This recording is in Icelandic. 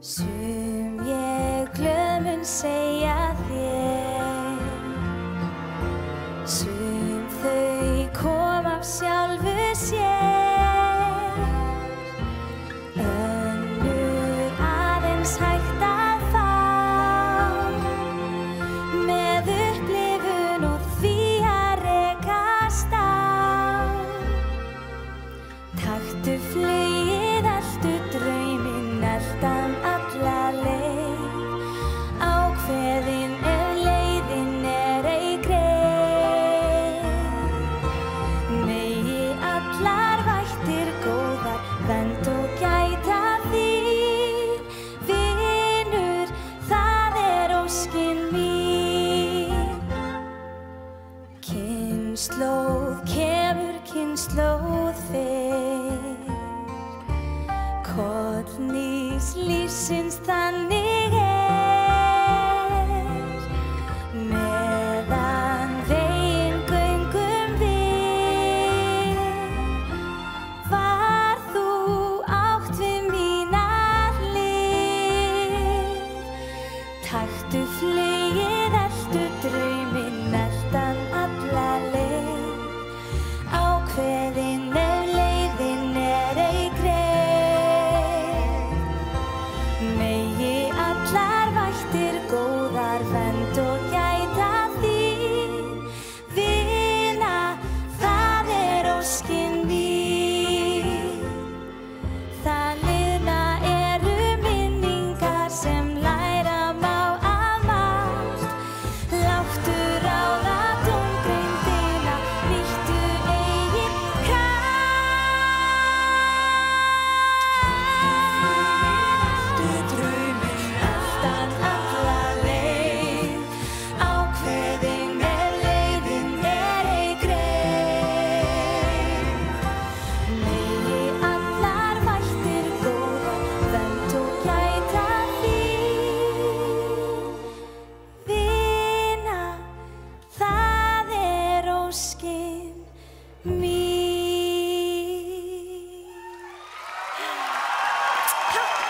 Sum ég glöð mun segja þér, sum þau kom af sjálfu sér, önnur aðeins hægt að fá, með upplifun og því að rekast á. Taktu flugið, eltu drauminn, eltan alla leið, ákveðin ef leiðin ei greið. Megi allar vættir góðar vernd og gæta þín, vinur, það óskin mín. Kynslóð kemur, kynslóð fer, kollhnís lífsins þannig meðan veginn göngum við, var þú átt við mína hlið. Taktu flugið, eltu drauminn, eltan alla leið, ákveðin ef leiðin ei greið. Megi allar vættir góðar vernd og gæta þín, vina, það óskin mín. Það liðna eru minningar sem læra má af margt. Láttu ráða dómgreindina, nýttu eigin kraft. Eltu drauminn, eltan alla leið, ákveðin ef leiðin ei greið. Megi allar vættir góðar vernd og gæta þín, vina, það óskin mín. Takk.